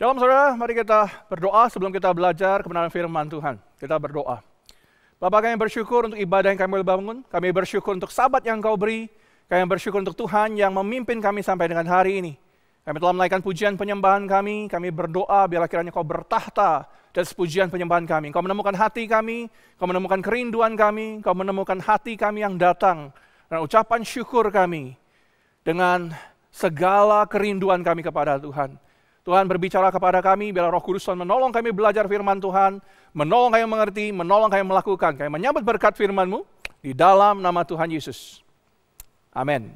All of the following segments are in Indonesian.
Shalom saudara, mari kita berdoa sebelum kita belajar kebenaran firman Tuhan. Kita berdoa. Bapa, kami bersyukur untuk ibadah yang kami bangun, kami bersyukur untuk sahabat yang Kau beri, kami bersyukur untuk Tuhan yang memimpin kami sampai dengan hari ini. Kami telah menaikkan pujian penyembahan kami berdoa biarlah kiranya Kau bertahta atas pujian penyembahan kami. Kau menemukan hati kami, Kau menemukan kerinduan kami, Kau menemukan hati kami yang datang, dan ucapan syukur kami dengan segala kerinduan kami kepada Tuhan. Tuhan berbicara kepada kami, biarlah Roh Kudus Tuhan menolong kami belajar firman Tuhan, menolong kami mengerti, menolong kami melakukan. Kami menyambut berkat firman-Mu di dalam nama Tuhan Yesus. Amin.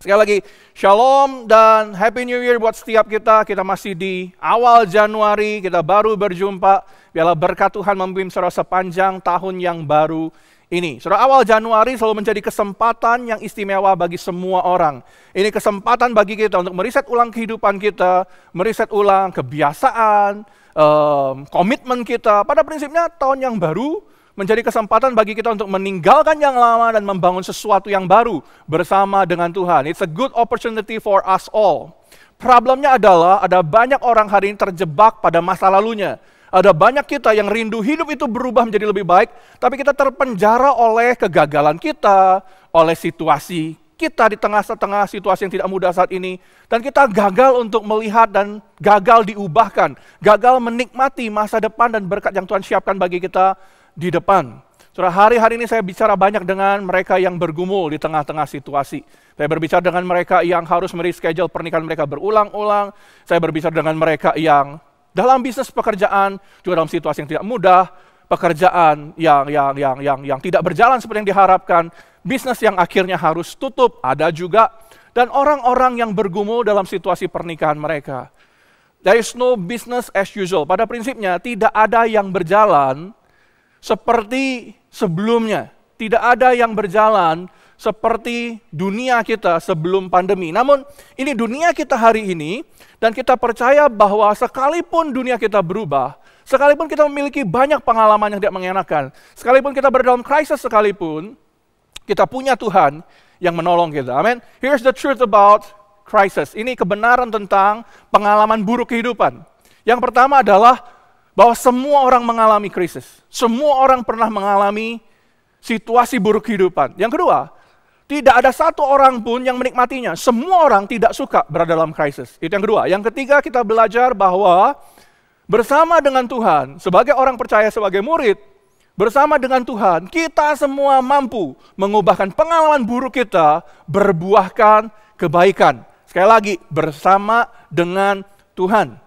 Sekali lagi, Shalom dan Happy New Year buat setiap kita. Kita masih di awal Januari, kita baru berjumpa. Biarlah berkat Tuhan membimbing saudara sepanjang tahun yang baru ini. Saudara, awal Januari selalu menjadi kesempatan yang istimewa bagi semua orang. Ini kesempatan bagi kita untuk meriset ulang kehidupan kita, meriset ulang kebiasaan, komitmen kita. Pada prinsipnya tahun yang baru menjadi kesempatan bagi kita untuk meninggalkan yang lama dan membangun sesuatu yang baru bersama dengan Tuhan. It's a good opportunity for us all. Problemnya adalah ada banyak orang hari ini terjebak pada masa lalunya. Ada banyak kita yang rindu hidup itu berubah menjadi lebih baik, tapi kita terpenjara oleh kegagalan kita, oleh situasi kita di tengah-tengah situasi yang tidak mudah saat ini, dan kita gagal untuk melihat dan gagal diubahkan, gagal menikmati masa depan dan berkat yang Tuhan siapkan bagi kita di depan. Saudara, hari-hari ini saya bicara banyak dengan mereka yang bergumul di tengah-tengah situasi. Saya berbicara dengan mereka yang harus mereschedule pernikahan mereka berulang-ulang. Saya berbicara dengan mereka yang dalam bisnis pekerjaan, juga dalam situasi yang tidak mudah, pekerjaan yang tidak berjalan seperti yang diharapkan, bisnis yang akhirnya harus tutup, ada juga, dan orang-orang yang bergumul dalam situasi pernikahan mereka. There is no business as usual. Pada prinsipnya, tidak ada yang berjalan seperti sebelumnya. Tidak ada yang berjalan seperti dunia kita sebelum pandemi. Namun ini dunia kita hari ini, dan kita percaya bahwa sekalipun dunia kita berubah, sekalipun kita memiliki banyak pengalaman yang tidak mengenakan, sekalipun kita berada dalam krisis sekalipun, kita punya Tuhan yang menolong kita. Amin. Here's the truth about crisis. Ini kebenaran tentang pengalaman buruk kehidupan. Yang pertama adalah bahwa semua orang mengalami krisis. Semua orang pernah mengalami situasi buruk kehidupan. Yang kedua, tidak ada satu orang pun yang menikmatinya. Semua orang tidak suka berada dalam krisis. Itu yang kedua. Yang ketiga, kita belajar bahwa bersama dengan Tuhan, sebagai orang percaya, sebagai murid, bersama dengan Tuhan, kita semua mampu mengubahkan pengalaman buruk kita berbuahkan kebaikan. Sekali lagi, bersama dengan Tuhan.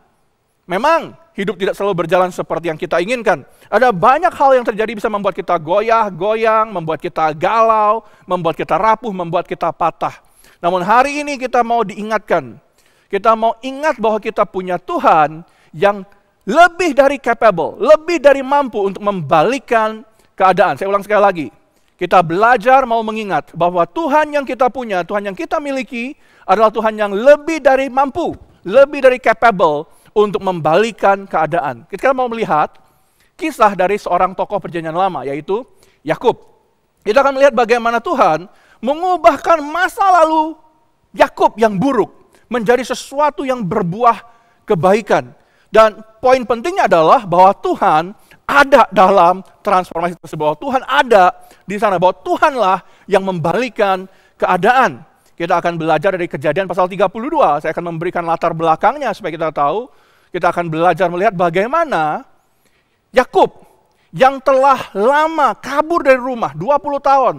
Memang hidup tidak selalu berjalan seperti yang kita inginkan. Ada banyak hal yang terjadi bisa membuat kita goyah-goyang, membuat kita galau, membuat kita rapuh, membuat kita patah. Namun hari ini kita mau diingatkan. Kita mau ingat bahwa kita punya Tuhan yang lebih dari capable, lebih dari mampu untuk membalikkan keadaan. Saya ulang sekali lagi. Kita belajar mau mengingat bahwa Tuhan yang kita punya, Tuhan yang kita miliki adalah Tuhan yang lebih dari mampu, lebih dari capable untuk membalikkan keadaan. Kita mau melihat kisah dari seorang tokoh perjanjian lama, yaitu Yakub. Kita akan melihat bagaimana Tuhan mengubahkan masa lalu Yakub yang buruk menjadi sesuatu yang berbuah kebaikan. Dan poin pentingnya adalah bahwa Tuhan ada dalam transformasi tersebut. Bahwa Tuhan ada di sana, bahwa Tuhanlah yang membalikkan keadaan. Kita akan belajar dari Kejadian pasal 32. Saya akan memberikan latar belakangnya supaya kita tahu. Kita akan belajar melihat bagaimana Yakub yang telah lama kabur dari rumah, 20 tahun.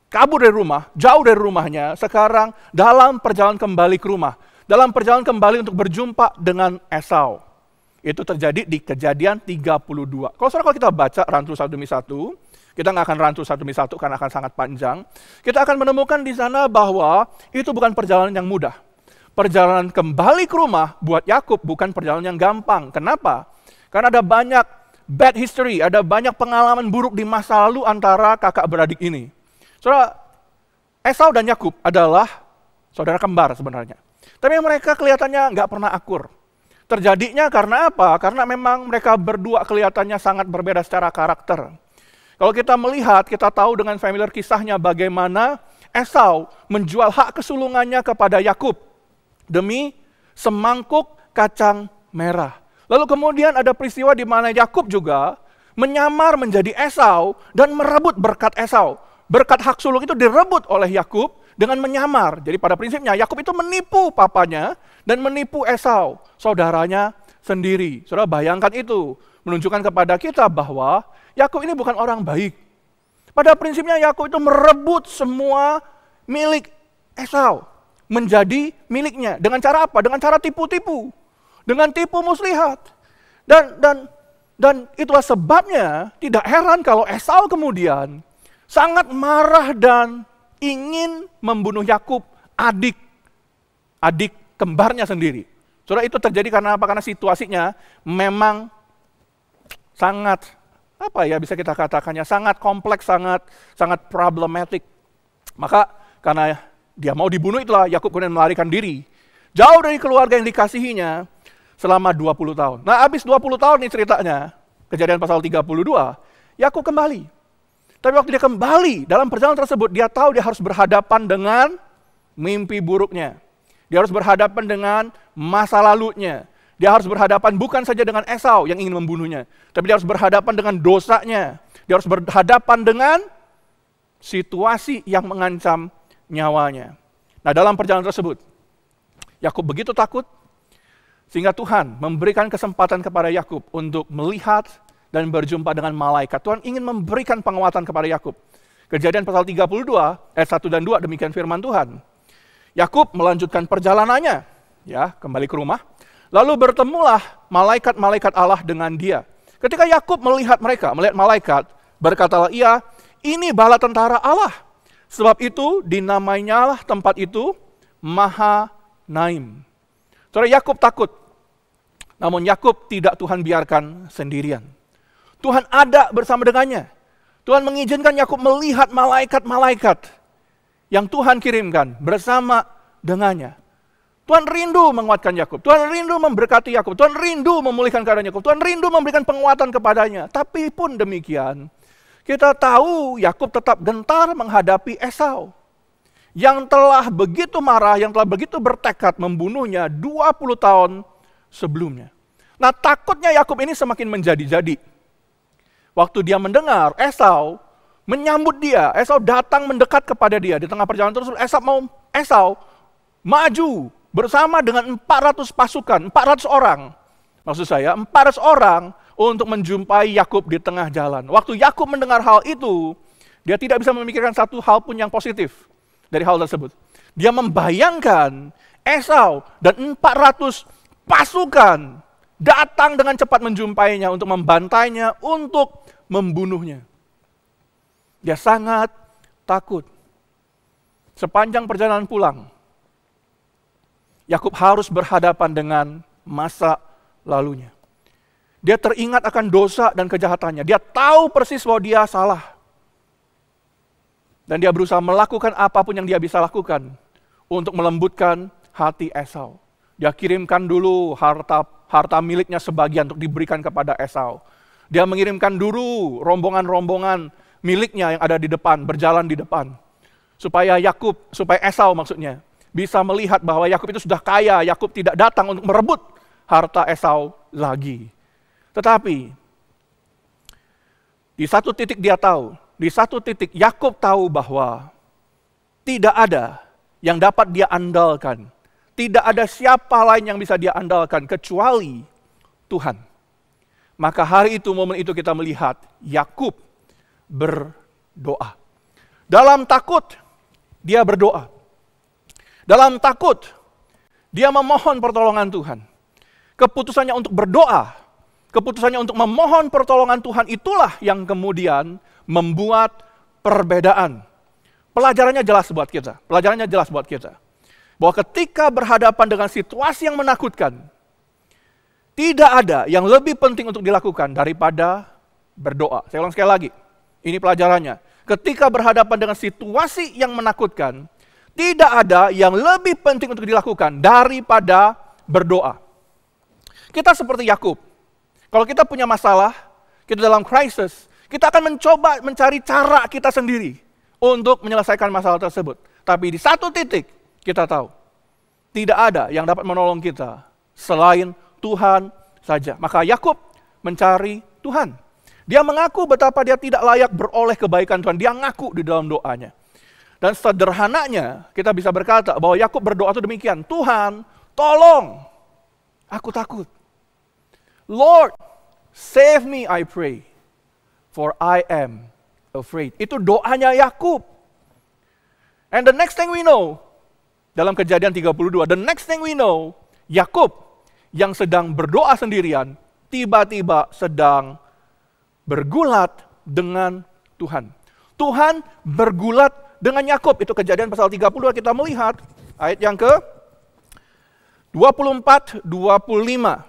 Kabur dari rumah, jauh dari rumahnya, sekarang dalam perjalanan kembali ke rumah. Dalam perjalanan kembali untuk berjumpa dengan Esau. Itu terjadi di Kejadian 32. Kalau kita baca rangkum satu demi satu, kita nggak akan rangkum satu demi satu karena akan sangat panjang. Kita akan menemukan di sana bahwa itu bukan perjalanan yang mudah. Perjalanan kembali ke rumah buat Yakub bukan perjalanan yang gampang. Kenapa? Karena ada banyak bad history, ada banyak pengalaman buruk di masa lalu antara kakak beradik ini. Saudara, Esau dan Yakub adalah saudara kembar sebenarnya. Tapi mereka kelihatannya nggak pernah akur. Terjadinya karena apa? Karena memang mereka berdua kelihatannya sangat berbeda secara karakter. Kalau kita melihat, kita tahu dengan familiar kisahnya bagaimana Esau menjual hak kesulungannya kepada Yakub demi semangkuk kacang merah. Lalu kemudian ada peristiwa di mana Yakub juga menyamar menjadi Esau dan merebut berkat Esau. Berkat hak sulung itu direbut oleh Yakub dengan menyamar. Jadi pada prinsipnya Yakub itu menipu papanya dan menipu Esau, saudaranya sendiri. Saudara bayangkan itu, menunjukkan kepada kita bahwa Yakub ini bukan orang baik. Pada prinsipnya Yakub itu merebut semua milik Esau menjadi miliknya. Dengan cara apa? Dengan cara tipu-tipu. Dengan tipu muslihat. Dan itulah sebabnya tidak heran kalau Esau kemudian sangat marah dan ingin membunuh Yakub, adik kembarnya sendiri. Saudara, itu terjadi karena apa? Karena situasinya memang sangat, bisa kita katakannya, sangat kompleks, sangat problematik. Maka karena dia mau dibunuh, itulah Yakub kemudian melarikan diri jauh dari keluarga yang dikasihinya selama 20 tahun. Nah, habis 20 tahun nih ceritanya, Kejadian pasal 32, Yakub kembali. Tapi waktu dia kembali, dalam perjalanan tersebut, dia tahu dia harus berhadapan dengan mimpi buruknya. Dia harus berhadapan dengan masa lalunya. Dia harus berhadapan bukan saja dengan Esau yang ingin membunuhnya, tapi dia harus berhadapan dengan dosanya. Dia harus berhadapan dengan situasi yang mengancam nyawanya. Nah, dalam perjalanan tersebut, Yakub begitu takut, sehingga Tuhan memberikan kesempatan kepada Yakub untuk melihat dan berjumpa dengan malaikat. Tuhan ingin memberikan penguatan kepada Yakub. Kejadian pasal 32, ayat 1 dan 2, demikian firman Tuhan. Yakub melanjutkan perjalanannya, kembali ke rumah. Lalu bertemulah malaikat-malaikat Allah dengan dia. Ketika Yakub melihat malaikat, berkatalah ia, ini bala tentara Allah. Sebab itu dinamainya lah tempat itu Mahanaim. Saudara, Yakub takut. Namun Yakub tidak Tuhan biarkan sendirian. Tuhan ada bersama dengannya. Tuhan mengizinkan Yakub melihat malaikat-malaikat yang Tuhan kirimkan bersama dengannya. Tuhan rindu menguatkan Yakub. Tuhan rindu memberkati Yakub. Tuhan rindu memulihkan keadaan Yakub. Tuhan rindu memberikan penguatan kepadanya. Tapi pun demikian, kita tahu Yakub tetap gentar menghadapi Esau yang telah begitu marah, yang telah begitu bertekad membunuhnya 20 tahun sebelumnya. Nah, takutnya Yakub ini semakin menjadi-jadi. Waktu dia mendengar Esau menyambut dia, Esau datang mendekat kepada dia di tengah perjalanan tersebut. Esau maju bersama dengan 400 pasukan, 400 orang. Maksud saya 400 orang untuk menjumpai Yakub di tengah jalan. Waktu Yakub mendengar hal itu, dia tidak bisa memikirkan satu hal pun yang positif dari hal tersebut. Dia membayangkan Esau dan 400 pasukan datang dengan cepat menjumpainya untuk membantainya, untuk membunuhnya. Dia sangat takut. Sepanjang perjalanan pulang, Yakub harus berhadapan dengan masa lalunya. Dia teringat akan dosa dan kejahatannya. Dia tahu persis bahwa dia salah. Dan dia berusaha melakukan apapun yang dia bisa lakukan untuk melembutkan hati Esau. Dia kirimkan dulu harta miliknya sebagian untuk diberikan kepada Esau. Dia mengirimkan dulu rombongan-rombongan miliknya yang ada di depan, berjalan di depan. Supaya Esau maksudnya, bisa melihat bahwa Yakub itu sudah kaya. Yakub tidak datang untuk merebut harta Esau lagi. Tetapi, di satu titik dia tahu, di satu titik Yakub tahu bahwa tidak ada yang dapat dia andalkan. Tidak ada siapa lain yang bisa dia andalkan kecuali Tuhan. Maka hari itu, momen itu kita melihat Yakub berdoa. Dalam takut, dia berdoa. Dalam takut, dia memohon pertolongan Tuhan. Keputusannya untuk berdoa, keputusannya untuk memohon pertolongan Tuhan, itulah yang kemudian membuat perbedaan. Pelajarannya jelas buat kita. Bahwa ketika berhadapan dengan situasi yang menakutkan, tidak ada yang lebih penting untuk dilakukan daripada berdoa. Saya ulang sekali lagi, ini pelajarannya. Ketika berhadapan dengan situasi yang menakutkan, tidak ada yang lebih penting untuk dilakukan daripada berdoa. Kita seperti Yakub. Kalau kita punya masalah, kita dalam krisis, kita akan mencoba mencari cara kita sendiri untuk menyelesaikan masalah tersebut. Tapi di satu titik, kita tahu, tidak ada yang dapat menolong kita selain Tuhan saja. Maka Yakub mencari Tuhan. Dia mengaku betapa dia tidak layak beroleh kebaikan Tuhan. Dia ngaku di dalam doanya. Dan sederhananya kita bisa berkata bahwa Yakub berdoa itu demikian. Tuhan, tolong, aku takut. Lord, save me, I pray, for I am afraid. Itu doanya Yakub. And the next thing we know, dalam Kejadian 32, the next thing we know, Yakub yang sedang berdoa sendirian, tiba-tiba sedang bergulat dengan Tuhan. Tuhan bergulat dengan Yakub. Itu Kejadian pasal 32, kita melihat ayat yang ke 24, 25.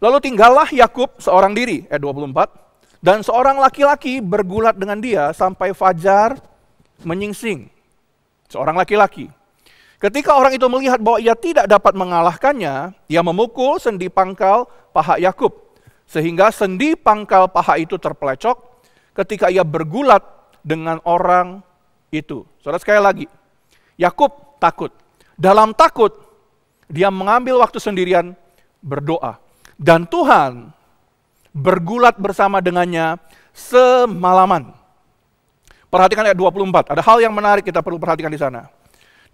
Lalu tinggallah Yakub seorang diri, ayat 24, dan seorang laki-laki bergulat dengan dia sampai fajar menyingsing. Seorang laki-laki. Ketika orang itu melihat bahwa ia tidak dapat mengalahkannya, ia memukul sendi pangkal paha Yakub, sehingga sendi pangkal paha itu terpelecok ketika ia bergulat dengan orang itu. Saudara, sekali lagi, Yakub takut. Dalam takut, dia mengambil waktu sendirian berdoa. Dan Tuhan bergulat bersama dengannya semalaman. Perhatikan ayat 24, ada hal yang menarik kita perlu perhatikan di sana.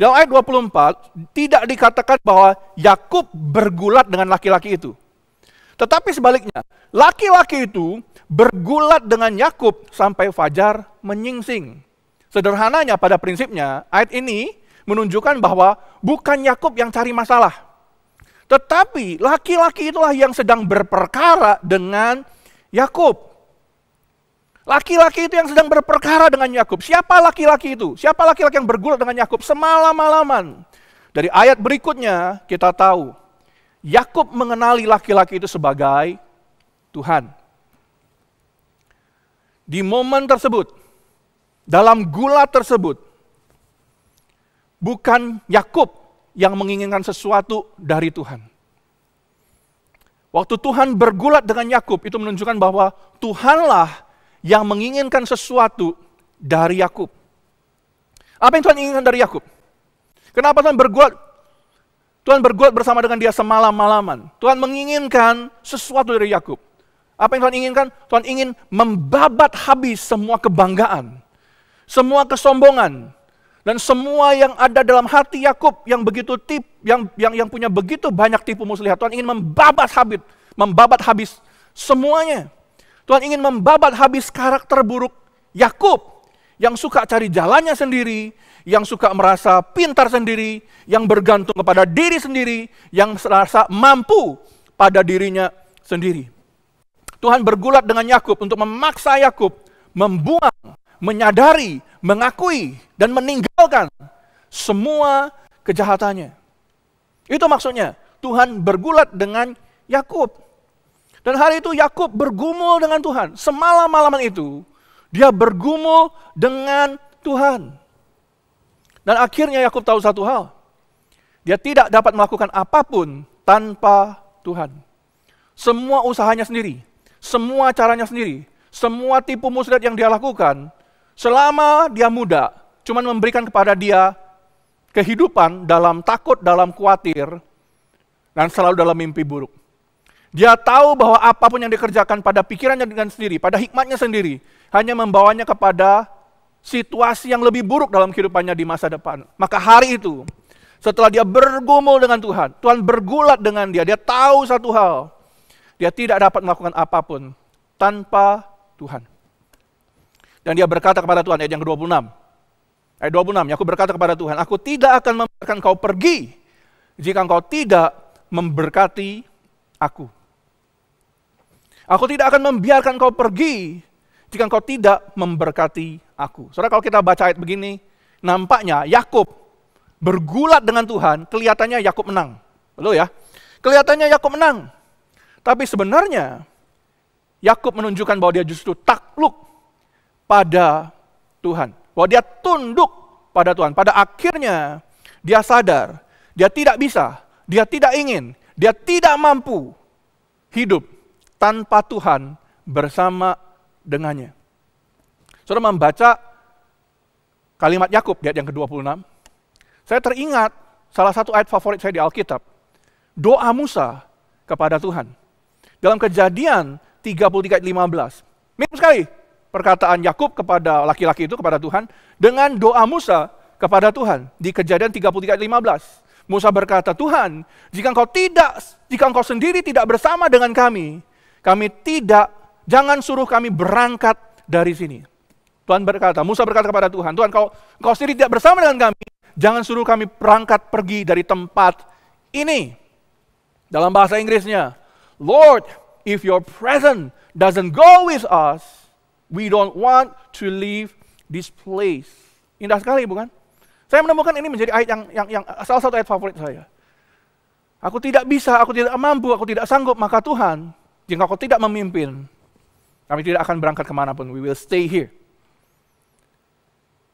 Dalam ayat 24, tidak dikatakan bahwa Yakub bergulat dengan laki-laki itu. Tetapi sebaliknya, laki-laki itu bergulat dengan Yakub sampai fajar menyingsing. Sederhananya pada prinsipnya, ayat ini menunjukkan bahwa bukan Yakub yang cari masalah. Tetapi laki-laki itulah yang sedang berperkara dengan Yakub. Laki-laki itu yang sedang berperkara dengan Yakub. Siapa laki-laki itu? Siapa laki-laki yang bergulat dengan Yakub semalam-malaman? Dari ayat berikutnya kita tahu, Yakub mengenali laki-laki itu sebagai Tuhan. Di momen tersebut, dalam gulat tersebut, bukan Yakub yang menginginkan sesuatu dari Tuhan. Waktu Tuhan bergulat dengan Yakub, itu menunjukkan bahwa Tuhanlah yang menginginkan sesuatu dari Yakub. Apa yang Tuhan inginkan dari Yakub? Kenapa Tuhan bergulat? Tuhan bergulat bersama dengan dia semalam-malaman. Tuhan menginginkan sesuatu dari Yakub. Apa yang Tuhan inginkan? Tuhan ingin membabat habis semua kebanggaan, semua kesombongan, dan semua yang ada dalam hati Yakub yang begitu yang punya begitu banyak tipu muslihat. Tuhan ingin membabat habis semuanya. Tuhan ingin membabat habis karakter buruk Yakub yang suka cari jalannya sendiri, yang suka merasa pintar sendiri, yang bergantung kepada diri sendiri, yang merasa mampu pada dirinya sendiri. Tuhan bergulat dengan Yakub untuk memaksa Yakub membuang, menyadari, mengakui, dan meninggalkan semua kejahatannya. Itu maksudnya, Tuhan bergulat dengan Yakub. Dan hari itu Yakub bergumul dengan Tuhan. Semalam-malaman itu, dia bergumul dengan Tuhan. Dan akhirnya Yakub tahu satu hal. Dia tidak dapat melakukan apapun tanpa Tuhan. Semua usahanya sendiri, semua caranya sendiri, semua tipu muslihat yang dia lakukan, selama dia muda, cuman memberikan kepada dia kehidupan dalam takut, dalam khawatir, dan selalu dalam mimpi buruk. Dia tahu bahwa apapun yang dikerjakan pada pikirannya dengan sendiri, pada hikmatnya sendiri, hanya membawanya kepada situasi yang lebih buruk dalam kehidupannya di masa depan. Maka hari itu, setelah dia bergumul dengan Tuhan, Tuhan bergulat dengan dia, dia tahu satu hal, dia tidak dapat melakukan apapun tanpa Tuhan. Dan dia berkata kepada Tuhan, ayat yang ke-26. Ayat 26, aku berkata kepada Tuhan, aku tidak akan membiarkan kau pergi jika engkau tidak memberkati aku. Aku tidak akan membiarkan kau pergi jika engkau tidak memberkati aku. Saudara, kalau kita baca ayat begini, nampaknya Yakub bergulat dengan Tuhan, kelihatannya Yakub menang. Betul ya? Kelihatannya Yakub menang. Tapi sebenarnya Yakub menunjukkan bahwa dia justru takluk pada Tuhan. Bahwa dia tunduk pada Tuhan. Pada akhirnya dia sadar, dia tidak bisa, dia tidak ingin, dia tidak mampu hidup tanpa Tuhan bersama dengannya. Saudara membaca kalimat Yakub di ayat yang ke-26, saya teringat salah satu ayat favorit saya di Alkitab. Doa Musa kepada Tuhan. Dalam Kejadian 33 ayat 15. Mirip sekali perkataan Yakub kepada laki-laki itu kepada Tuhan dengan doa Musa kepada Tuhan di Kejadian 33 ayat 15. Musa berkata, Tuhan, jika engkau sendiri tidak bersama dengan kami jangan suruh kami berangkat dari sini. Musa berkata kepada Tuhan, Tuhan, engkau sendiri tidak bersama dengan kami, jangan suruh kami berangkat pergi dari tempat ini. Dalam bahasa Inggrisnya, Lord, if your presence doesn't go with us, we don't want to leave this place. Indah sekali, bukan? Saya menemukan ini menjadi ayat yang salah satu ayat favorit saya. Aku tidak bisa, aku tidak mampu, aku tidak sanggup, maka Tuhan, jika kau tidak memimpin, kami tidak akan berangkat kemanapun. We will stay here.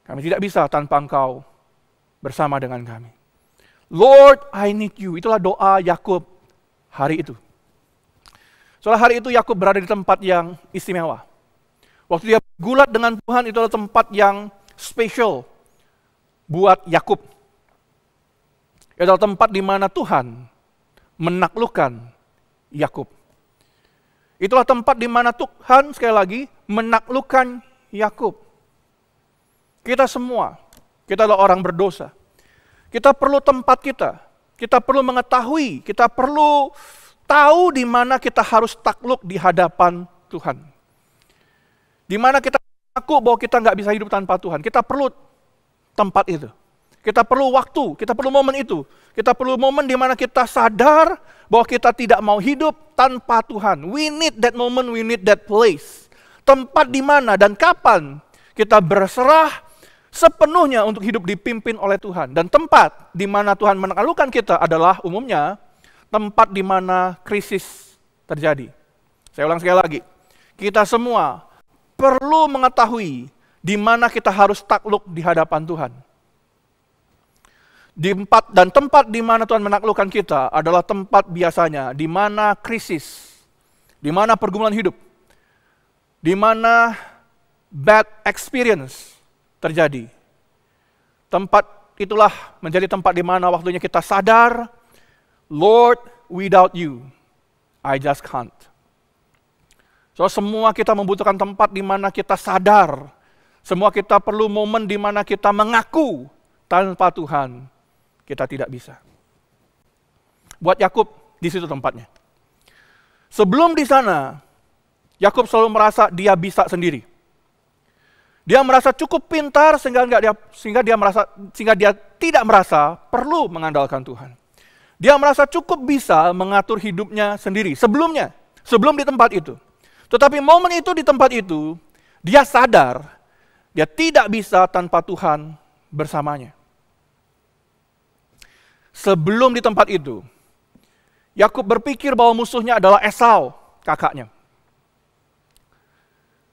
Kami tidak bisa tanpa engkau bersama dengan kami. Lord, I need you. Itulah doa Yakub hari itu. Soalnya hari itu Yakub berada di tempat yang istimewa. Waktu dia bergulat dengan Tuhan, itu adalah tempat yang spesial buat Yakub. Itu adalah tempat di mana Tuhan menaklukkan Yakub. Itulah tempat di mana Tuhan sekali lagi menaklukkan Yakub. Kita semua, kita adalah orang berdosa. Kita perlu tempat kita perlu mengetahui, kita perlu tahu di mana kita harus takluk di hadapan Tuhan. Di mana kita mengaku bahwa kita nggak bisa hidup tanpa Tuhan. Kita perlu tempat itu. Kita perlu waktu, kita perlu momen itu. Kita perlu momen di mana kita sadar bahwa kita tidak mau hidup tanpa Tuhan. We need that moment, we need that place. Tempat di mana dan kapan kita berserah sepenuhnya untuk hidup dipimpin oleh Tuhan. Dan tempat di mana Tuhan menaklukkan kita adalah umumnya tempat di mana krisis terjadi. Saya ulang sekali lagi. Kita semua perlu mengetahui di mana kita harus takluk di hadapan Tuhan. Tempat di mana Tuhan menaklukkan kita adalah tempat biasanya di mana krisis, di mana pergumulan hidup, di mana bad experience terjadi. Tempat itulah menjadi tempat di mana waktunya kita sadar, Lord, without you, I just can't. So semua kita membutuhkan tempat di mana kita sadar, semua kita perlu momen di mana kita mengaku tanpa Tuhan kita tidak bisa. Buat Yakub di situ tempatnya. Sebelum di sana, Yakub selalu merasa dia bisa sendiri. Dia merasa cukup pintar sehingga dia tidak merasa perlu mengandalkan Tuhan. Dia merasa cukup bisa mengatur hidupnya sendiri sebelum di tempat itu. Tetapi momen itu di tempat itu, dia sadar dia tidak bisa tanpa Tuhan bersamanya. Sebelum di tempat itu, Yakub berpikir bahwa musuhnya adalah Esau, kakaknya.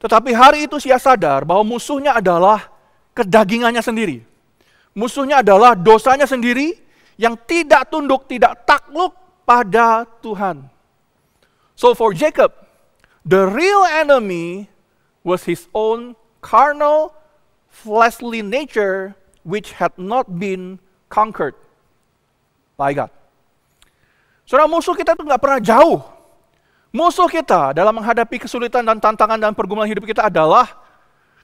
Tetapi hari itu dia sadar bahwa musuhnya adalah kedagingannya sendiri. Musuhnya adalah dosanya sendiri yang tidak tunduk, tidak takluk pada Tuhan. So for Jacob, the real enemy was his own carnal, fleshly nature which had not been conquered by God. Saudara, musuh kita itu nggak pernah jauh. Musuh kita dalam menghadapi kesulitan dan tantangan dan pergumulan hidup kita adalah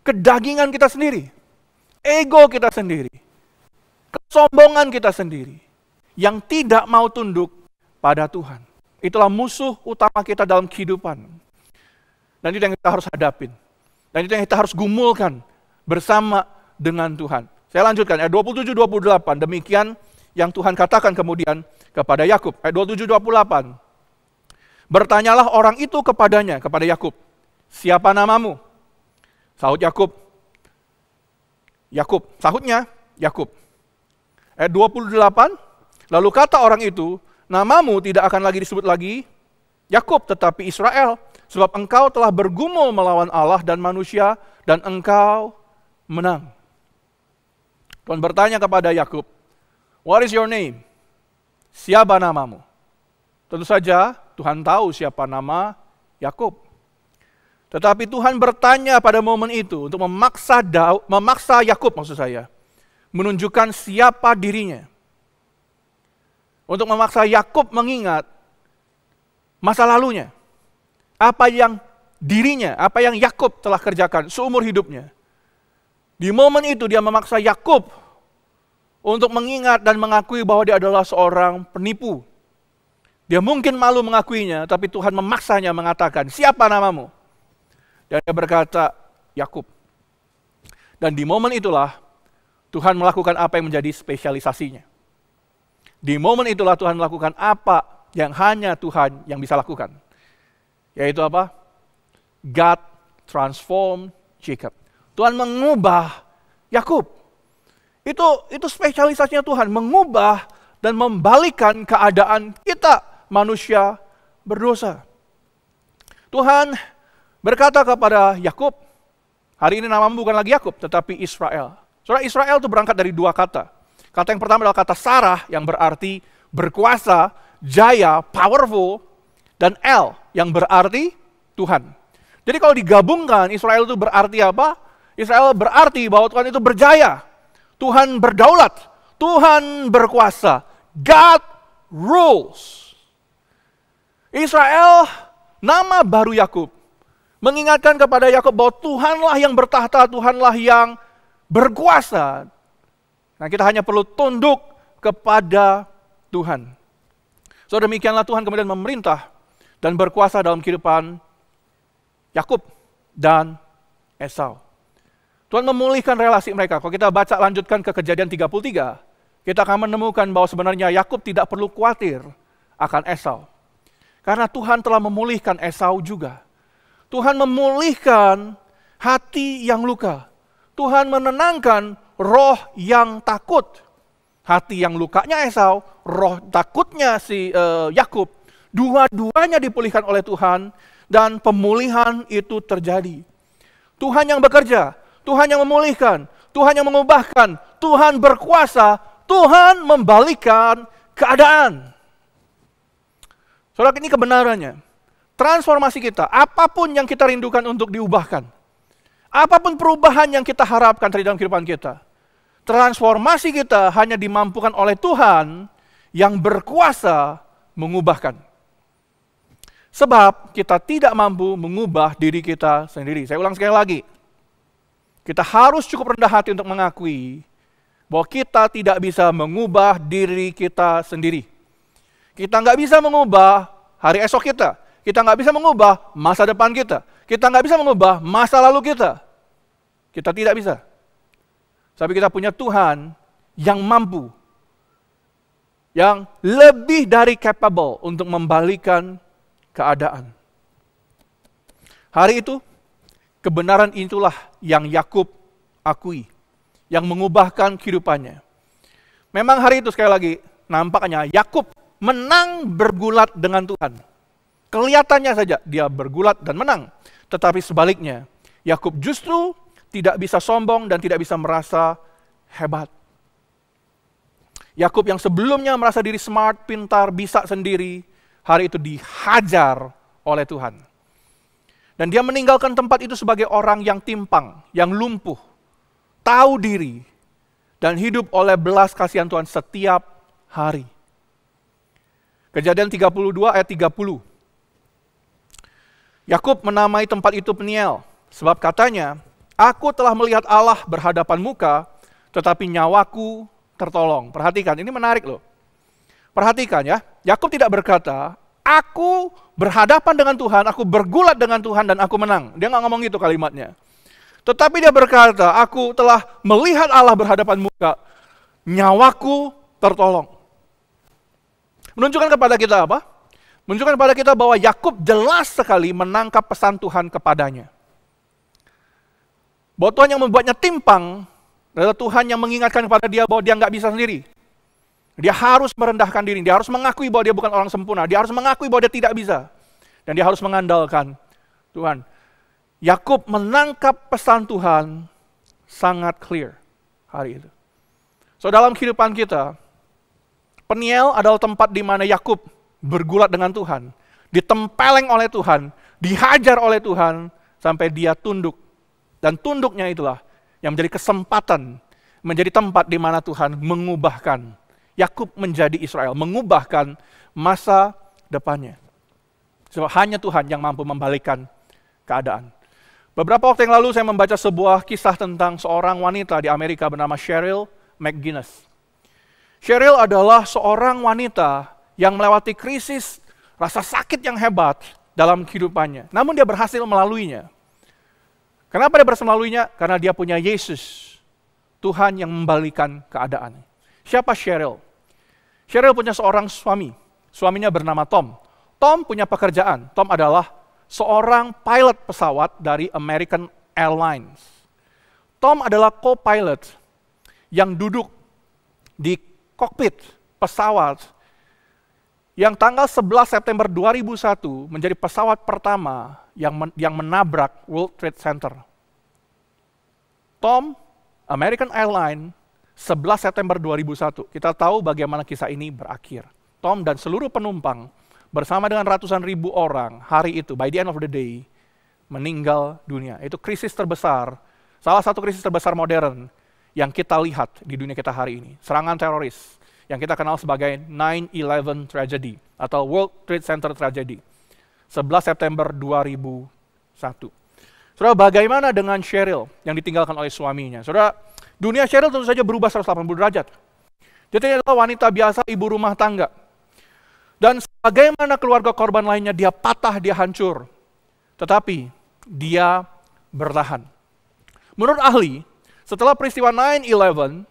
kedagingan kita sendiri, ego kita sendiri, kesombongan kita sendiri, yang tidak mau tunduk pada Tuhan. Itulah musuh utama kita dalam kehidupan. Dan itu yang kita harus hadapin. Dan itu yang kita harus gumulkan bersama dengan Tuhan. Saya lanjutkan, ayat 27-28, demikian yang Tuhan katakan kemudian kepada Yakub. Ayat 27-28. Bertanyalah orang itu kepadanya, kepada Yakub, siapa namamu? Sahut Yakub. Yakub, sahutnya Yakub. Ayat 28, lalu kata orang itu, namamu tidak akan lagi disebut lagi Yakub, tetapi Israel, sebab engkau telah bergumul melawan Allah dan manusia, dan engkau menang. Tuhan bertanya kepada Yakub, what is your name? Siapa namamu? Tentu saja Tuhan tahu siapa nama Yakub. Tetapi Tuhan bertanya pada momen itu untuk memaksa Yakub, maksud saya, menunjukkan siapa dirinya. Untuk memaksa Yakub mengingat masa lalunya. Apa yang dirinya, apa yang Yakub telah kerjakan seumur hidupnya. Di momen itu dia memaksa Yakub untuk mengingat dan mengakui bahwa dia adalah seorang penipu. Dia mungkin malu mengakuinya, tapi Tuhan memaksanya mengatakan, siapa namamu? Dan dia berkata, Yakub. Dan di momen itulah Tuhan melakukan apa yang menjadi spesialisasinya. Di momen itulah Tuhan melakukan apa yang hanya Tuhan yang bisa lakukan. Yaitu apa? God transform Jacob. Tuhan mengubah Yakub. Itu spesialisasinya Tuhan, mengubah dan membalikkan keadaan kita manusia berdosa. Tuhan berkata kepada Yakub, hari ini namamu bukan lagi Yakub, tetapi Israel. Saudara, Israel itu berangkat dari dua kata. Kata yang pertama adalah kata Sarah yang berarti berkuasa, jaya, powerful, dan El yang berarti Tuhan. Jadi kalau digabungkan, Israel itu berarti apa? Israel berarti bahwa Tuhan itu berjaya. Tuhan berdaulat. Tuhan berkuasa. God rules. Israel, nama baru Yakub, mengingatkan kepada Yakub bahwa Tuhanlah yang bertahta, Tuhanlah yang berkuasa. Nah, kita hanya perlu tunduk kepada Tuhan. So demikianlah Tuhan kemudian memerintah dan berkuasa dalam kehidupan Yakub dan Esau. Tuhan memulihkan relasi mereka. Kalau kita baca lanjutkan ke Kejadian 33, kita akan menemukan bahwa sebenarnya Yakub tidak perlu khawatir akan Esau. Karena Tuhan telah memulihkan Esau juga. Tuhan memulihkan hati yang luka. Tuhan menenangkan roh yang takut. Hati yang lukanya Esau, roh takutnya si Yakub, dua-duanya dipulihkan oleh Tuhan dan pemulihan itu terjadi. Tuhan yang bekerja, Tuhan yang memulihkan, Tuhan yang mengubahkan, Tuhan berkuasa, Tuhan membalikkan keadaan. Saudara, ini kebenarannya. Transformasi kita, apapun yang kita rindukan untuk diubahkan, apapun perubahan yang kita harapkan di dalam kehidupan kita, transformasi kita hanya dimampukan oleh Tuhan yang berkuasa mengubahkan. Sebab kita tidak mampu mengubah diri kita sendiri. Saya ulang sekali lagi. Kita harus cukup rendah hati untuk mengakui bahwa kita tidak bisa mengubah diri kita sendiri. Kita nggak bisa mengubah hari esok kita. Kita nggak bisa mengubah masa depan kita. Kita nggak bisa mengubah masa lalu kita. Kita tidak bisa. Tapi kita punya Tuhan yang mampu, yang lebih dari capable untuk membalikan keadaan. Hari itu, kebenaran itulah yang Yakub akui, yang mengubahkan kehidupannya. Memang hari itu sekali lagi, nampaknya Yakub menang bergulat dengan Tuhan. Kelihatannya saja dia bergulat dan menang. Tetapi sebaliknya, Yakub justru tidak bisa sombong dan tidak bisa merasa hebat. Yakub yang sebelumnya merasa diri smart, pintar, bisa sendiri, hari itu dihajar oleh Tuhan. Dan dia meninggalkan tempat itu sebagai orang yang timpang, yang lumpuh, tahu diri, dan hidup oleh belas kasihan Tuhan setiap hari. Kejadian 32 ayat 30. Yakub menamai tempat itu Peniel, sebab katanya, aku telah melihat Allah berhadapan muka, tetapi nyawaku tertolong. Perhatikan, ini menarik loh. Perhatikan ya, Yakub tidak berkata, aku berhadapan dengan Tuhan, aku bergulat dengan Tuhan dan aku menang. Dia nggak ngomong gitu kalimatnya. Tetapi dia berkata, aku telah melihat Allah berhadapan muka, nyawaku tertolong. Menunjukkan kepada kita apa? Menunjukkan kepada kita bahwa Yakub jelas sekali menangkap pesan Tuhan kepadanya. Bahwa Tuhan yang membuatnya timpang adalah Tuhan yang mengingatkan kepada dia bahwa dia nggak bisa sendiri. Dia harus merendahkan diri, dia harus mengakui bahwa dia bukan orang sempurna, dia harus mengakui bahwa dia tidak bisa. Dan dia harus mengandalkan Tuhan. Yakub menangkap pesan Tuhan sangat clear hari itu. So dalam kehidupan kita, Peniel adalah tempat di mana Yakub bergulat dengan Tuhan, ditempeleng oleh Tuhan, dihajar oleh Tuhan, sampai dia tunduk. Dan tunduknya itulah yang menjadi kesempatan, menjadi tempat di mana Tuhan mengubahkan Yakub menjadi Israel, mengubahkan masa depannya. Sebab hanya Tuhan yang mampu membalikkan keadaan. Beberapa waktu yang lalu saya membaca sebuah kisah tentang seorang wanita di Amerika bernama Cheryl McGinnis. Cheryl adalah seorang wanita yang melewati krisis, rasa sakit yang hebat dalam kehidupannya. Namun dia berhasil melaluinya. Kenapa dia berhasil melaluinya? Karena dia punya Yesus, Tuhan yang membalikkan keadaan. Siapa Cheryl? Cheryl punya seorang suami. Suaminya bernama Tom. Tom punya pekerjaan. Tom adalah seorang pilot pesawat dari American Airlines. Tom adalah co-pilot yang duduk di kokpit pesawat yang tanggal 11 September 2001 menjadi pesawat pertama yang menabrak World Trade Center. Tom, American Airlines, 11 September 2001. Kita tahu bagaimana kisah ini berakhir. Tom dan seluruh penumpang bersama dengan ratusan ribu orang hari itu, by the end of the day, meninggal dunia. Itu krisis terbesar, salah satu krisis terbesar modern yang kita lihat di dunia kita hari ini. Serangan teroris yang kita kenal sebagai 9/11 tragedy atau World Trade Center tragedy. 11 September 2001. Saudara, bagaimana dengan Cheryl yang ditinggalkan oleh suaminya? Saudara, dunia Cheryl tentu saja berubah 180 derajat. Jadi dia adalah wanita biasa, ibu rumah tangga. Dan bagaimana keluarga korban lainnya, dia patah, dia hancur. Tetapi dia bertahan. Menurut ahli, setelah peristiwa 9/11,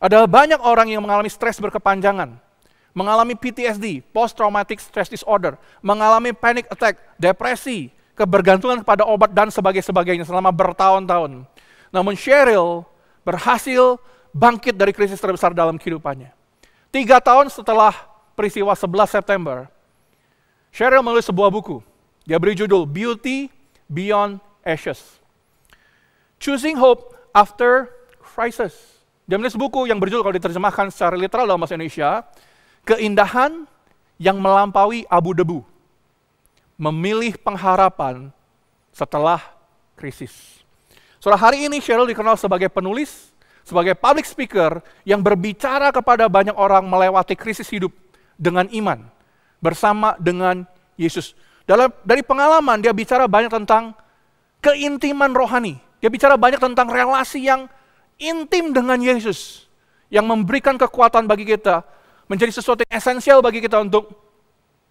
ada banyak orang yang mengalami stres berkepanjangan, mengalami PTSD, Post Traumatic Stress Disorder, mengalami panic attack, depresi, kebergantungan kepada obat dan sebagainya selama bertahun-tahun. Namun Cheryl berhasil bangkit dari krisis terbesar dalam kehidupannya. 3 tahun setelah peristiwa 11 September, Cheryl menulis sebuah buku. Dia beri judul Beauty Beyond Ashes. Choosing Hope After Crisis. Dia menulis buku yang berjudul, kalau diterjemahkan secara literal dalam bahasa Indonesia, Keindahan yang Melampaui Abu Debu. Memilih pengharapan setelah krisis. Saudara, hari ini Cheryl dikenal sebagai penulis, sebagai public speaker yang berbicara kepada banyak orang melewati krisis hidup dengan iman, bersama dengan Yesus. Dari pengalaman dia bicara banyak tentang keintiman rohani. Dia bicara banyak tentang relasi yang intim dengan Yesus, yang memberikan kekuatan bagi kita, menjadi sesuatu yang esensial bagi kita untuk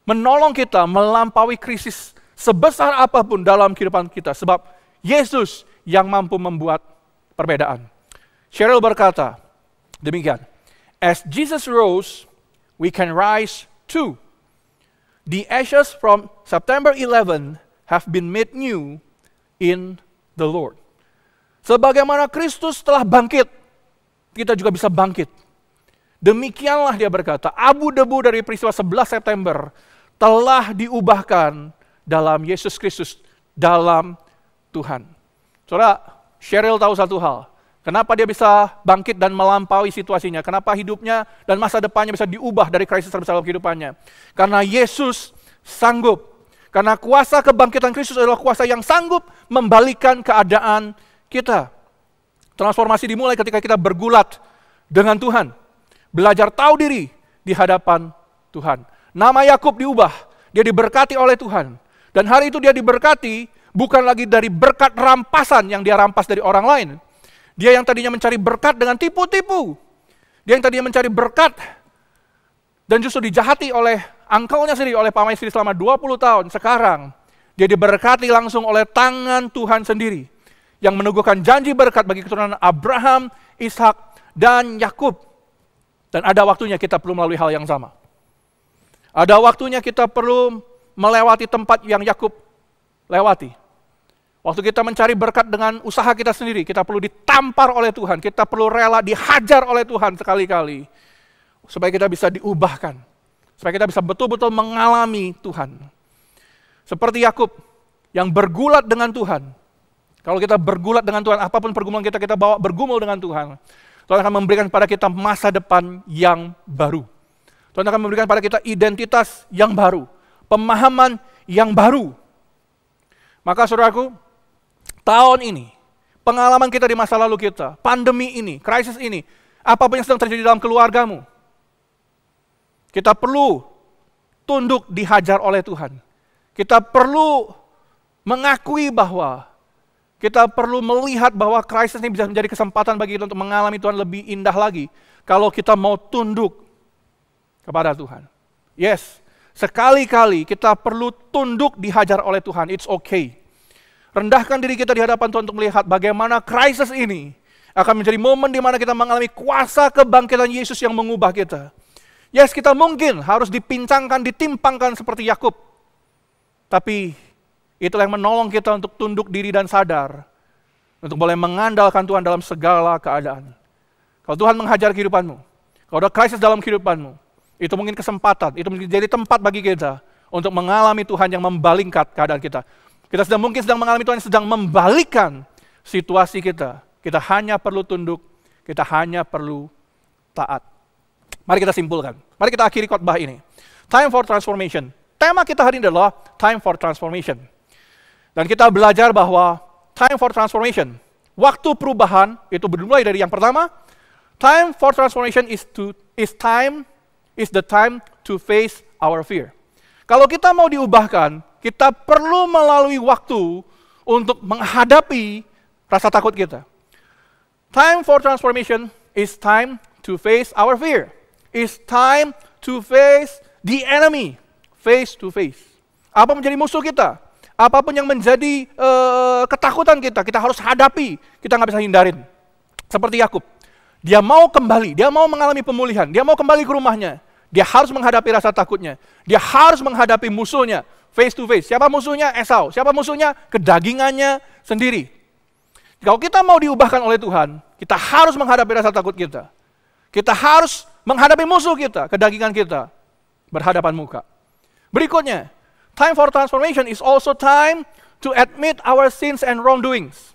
menolong kita melampaui krisis sebesar apapun dalam kehidupan kita. Sebab Yesus yang mampu membuat perbedaan. Cheryl berkata demikian, "As Jesus rose, we can rise too. The ashes from September 11 have been made new in the Lord." Sebagaimana Kristus telah bangkit, kita juga bisa bangkit. Demikianlah dia berkata, abu debu dari peristiwa 11 September telah diubahkan dalam Yesus Kristus, dalam Tuhan. Saudara, Cheryl tahu satu hal. Kenapa dia bisa bangkit dan melampaui situasinya? Kenapa hidupnya dan masa depannya bisa diubah dari krisis terbesar dalam kehidupannya? Karena Yesus sanggup. Karena kuasa kebangkitan Kristus adalah kuasa yang sanggup membalikkan keadaan kita. Transformasi dimulai ketika kita bergulat dengan Tuhan. Belajar tahu diri di hadapan Tuhan. Nama Yakub diubah. Dia diberkati oleh Tuhan. Dan hari itu dia diberkati bukan lagi dari berkat rampasan yang dia rampas dari orang lain. Dia yang tadinya mencari berkat dengan tipu-tipu. Dia yang tadinya mencari berkat dan justru dijahati oleh angkelnya sendiri, oleh pamannya sendiri selama 20 tahun. Sekarang dia diberkati langsung oleh tangan Tuhan sendiri yang meneguhkan janji berkat bagi keturunan Abraham, Ishak, dan Yakub. Dan ada waktunya kita perlu melalui hal yang sama. Ada waktunya kita perlu melewati tempat yang Yakub lewati. Waktu kita mencari berkat dengan usaha kita sendiri, kita perlu ditampar oleh Tuhan, kita perlu rela dihajar oleh Tuhan sekali-kali, supaya kita bisa diubahkan, supaya kita bisa betul-betul mengalami Tuhan. Seperti Yakub yang bergulat dengan Tuhan. Kalau kita bergulat dengan Tuhan, apapun pergumulan kita bawa bergumul dengan Tuhan, Tuhan akan memberikan kepada kita masa depan yang baru. Tuhan akan memberikan kepada kita identitas yang baru, pemahaman yang baru. Maka saudaraku, tahun ini, pengalaman kita di masa lalu kita, pandemi ini, krisis ini, apapun yang sedang terjadi dalam keluargamu, kita perlu tunduk dihajar oleh Tuhan. Kita perlu mengakui bahwa kita perlu melihat bahwa krisis ini bisa menjadi kesempatan bagi kita untuk mengalami Tuhan lebih indah lagi. Kalau kita mau tunduk kepada Tuhan. Yes, sekali-kali kita perlu tunduk dihajar oleh Tuhan. It's okay. Rendahkan diri kita di hadapan Tuhan untuk melihat bagaimana krisis ini akan menjadi momen di mana kita mengalami kuasa kebangkitan Yesus yang mengubah kita. Yes, kita mungkin harus dipincangkan, ditimpangkan seperti Yakub. Tapi itulah yang menolong kita untuk tunduk diri dan sadar. Untuk boleh mengandalkan Tuhan dalam segala keadaan. Kalau Tuhan menghajar kehidupanmu, kalau ada krisis dalam kehidupanmu, itu mungkin kesempatan, itu mungkin jadi tempat bagi kita untuk mengalami Tuhan yang membalingkan keadaan kita. Kita mungkin sedang mengalami Tuhan yang sedang membalikkan situasi kita. Kita hanya perlu tunduk, kita hanya perlu taat. Mari kita simpulkan, mari kita akhiri khotbah ini. Time for transformation. Tema kita hari ini adalah time for transformation. Dan kita belajar bahwa time for transformation, waktu perubahan itu dimulai dari yang pertama. Time for transformation is the time to face our fear. Kalau kita mau diubahkan, kita perlu melalui waktu untuk menghadapi rasa takut kita. Time for transformation is time to face our fear. It's time to face the enemy face to face. Apa menjadi musuh kita? Apapun yang menjadi ketakutan kita harus hadapi. Kita nggak bisa hindarin. Seperti Yakub. Dia mau kembali, dia mau mengalami pemulihan, dia mau kembali ke rumahnya. Dia harus menghadapi rasa takutnya. Dia harus menghadapi musuhnya face to face. Siapa musuhnya? Esau. Siapa musuhnya? Kedagingannya sendiri. Kalau kita mau diubahkan oleh Tuhan, kita harus menghadapi rasa takut kita. Kita harus menghadapi musuh kita, kedagingan kita, berhadapan muka. Berikutnya, time for transformation is also time to admit our sins and wrongdoings.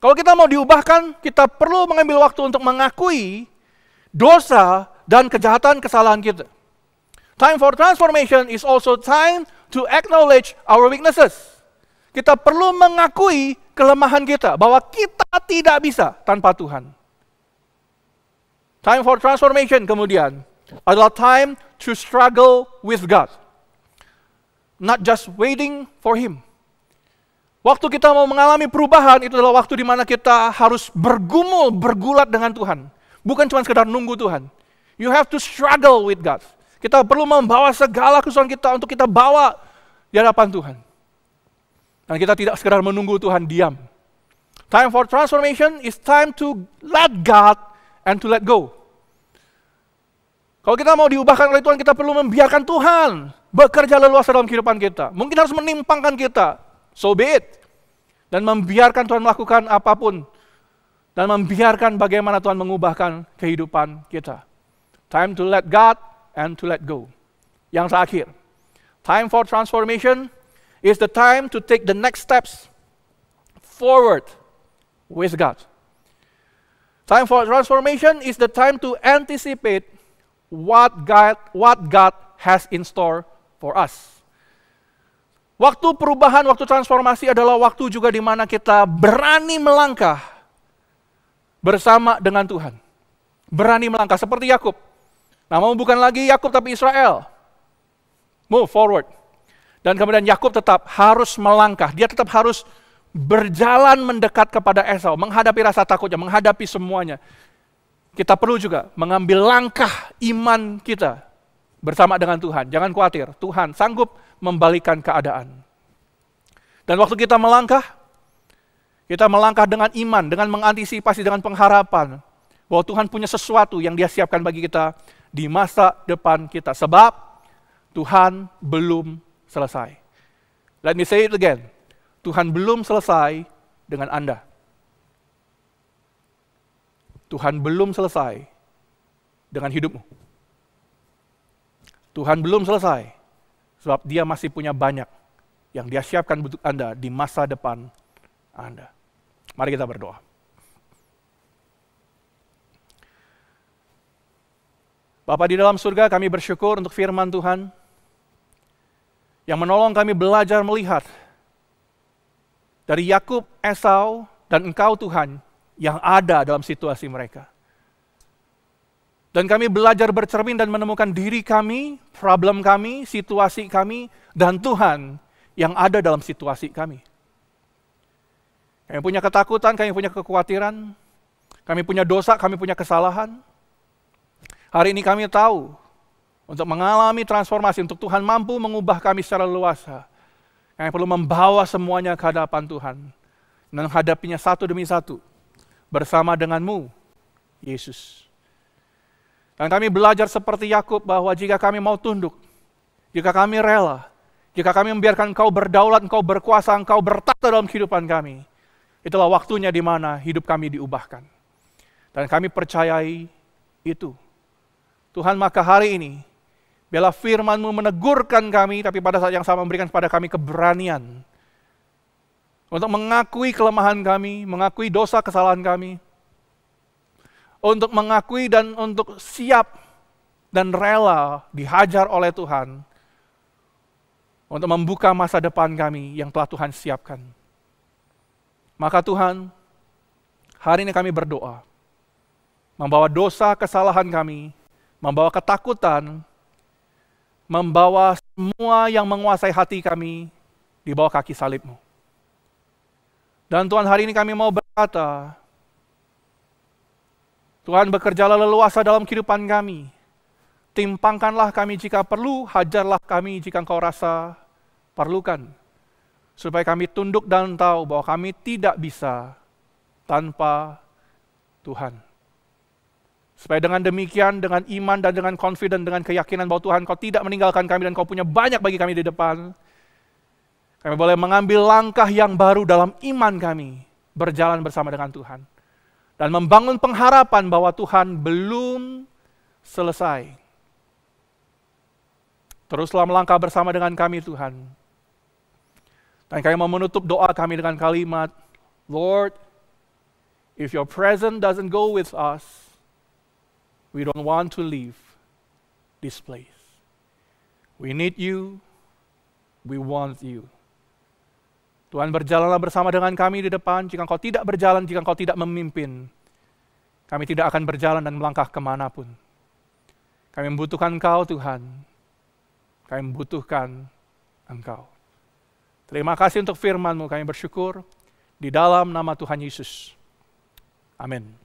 Kalau kita mau diubahkan, kita perlu mengambil waktu untuk mengakui dosa dan kejahatan kesalahan kita. Time for transformation is also time to acknowledge our weaknesses. Kita perlu mengakui kelemahan kita, bahwa kita tidak bisa tanpa Tuhan. Time for transformation kemudian adalah time to struggle with God. Not just waiting for Him. Waktu kita mau mengalami perubahan, itu adalah waktu di mana kita harus bergumul, bergulat dengan Tuhan. Bukan cuma sekedar nunggu Tuhan. You have to struggle with God. Kita perlu membawa segala kesusahan kita untuk kita bawa di hadapan Tuhan. Dan kita tidak sekedar menunggu Tuhan diam. Time for transformation is time to let God and to let go. Kalau kita mau diubahkan oleh Tuhan, kita perlu membiarkan Tuhan bekerja leluasa dalam kehidupan kita. Mungkin harus menimpangkan kita. So be it. Dan membiarkan Tuhan melakukan apapun. Dan membiarkan bagaimana Tuhan mengubahkan kehidupan kita. Time to let God and to let go. Yang terakhir. Time for transformation is the time to take the next steps forward with God. Time for transformation is the time to anticipate what God has in store for us. Waktu perubahan, waktu transformasi adalah waktu juga di mana kita berani melangkah bersama dengan Tuhan. Berani melangkah seperti Yakub. Namamu bukan lagi Yakub tapi Israel. Move forward. Dan kemudian Yakub tetap harus melangkah. Dia tetap harus berjalan mendekat kepada Esau, menghadapi rasa takutnya, menghadapi semuanya. Kita perlu juga mengambil langkah iman kita bersama dengan Tuhan. Jangan khawatir, Tuhan sanggup membalikan keadaan. Dan waktu kita melangkah dengan iman, dengan mengantisipasi, dengan pengharapan bahwa Tuhan punya sesuatu yang Dia siapkan bagi kita di masa depan kita. Sebab Tuhan belum selesai. Let me say it again. Tuhan belum selesai dengan Anda. Tuhan belum selesai dengan hidupmu. Tuhan belum selesai, sebab Dia masih punya banyak yang Dia siapkan untuk Anda di masa depan Anda. Mari kita berdoa. Bapa di dalam surga, kami bersyukur untuk firman Tuhan yang menolong kami belajar melihat dari Yakub, Esau, dan Engkau Tuhan yang ada dalam situasi mereka. Dan kami belajar bercermin dan menemukan diri kami, problem kami, situasi kami, dan Tuhan yang ada dalam situasi kami. Kami punya ketakutan, kami punya kekhawatiran, kami punya dosa, kami punya kesalahan. Hari ini kami tahu, untuk mengalami transformasi, untuk Tuhan mampu mengubah kami secara luasa, kami perlu membawa semuanya ke hadapan Tuhan. Dan menghadapinya satu demi satu, bersama denganmu, Yesus. Dan kami belajar seperti Yakub bahwa jika kami mau tunduk, jika kami rela, jika kami membiarkan Engkau berdaulat, Engkau berkuasa, Engkau bertata dalam kehidupan kami, itulah waktunya di mana hidup kami diubahkan. Dan kami percayai itu. Tuhan, maka hari ini, biarlah firman-Mu menegurkan kami, tapi pada saat yang sama memberikan kepada kami keberanian untuk mengakui kelemahan kami, mengakui dosa kesalahan kami, untuk mengakui dan untuk siap dan rela dihajar oleh Tuhan untuk membuka masa depan kami yang telah Tuhan siapkan. Maka Tuhan, hari ini kami berdoa, membawa dosa kesalahan kami, membawa ketakutan, membawa semua yang menguasai hati kami di bawah kaki salib-Mu. Dan Tuhan, hari ini kami mau berkata, Tuhan, bekerjalah leluasa dalam kehidupan kami. Timpangkanlah kami jika perlu, hajarlah kami jika Engkau rasa perlukan. Supaya kami tunduk dan tahu bahwa kami tidak bisa tanpa Tuhan. Supaya dengan demikian, dengan iman dan dengan confident, dengan keyakinan bahwa Tuhan Kau tidak meninggalkan kami dan Kau punya banyak bagi kami di depan, kami boleh mengambil langkah yang baru dalam iman kami, berjalan bersama dengan Tuhan. Dan membangun pengharapan bahwa Tuhan belum selesai. Teruslah melangkah bersama dengan kami, Tuhan. Dan kami mau menutup doa kami dengan kalimat, Lord, if your presence doesn't go with us, we don't want to leave this place. We need you, we want you. Tuhan, berjalanlah bersama dengan kami di depan. Jika Engkau tidak berjalan, jika Engkau tidak memimpin, kami tidak akan berjalan dan melangkah kemanapun. Kami membutuhkan Engkau, Tuhan. Kami membutuhkan Engkau. Terima kasih untuk firman-Mu. Kami bersyukur di dalam nama Tuhan Yesus. Amin.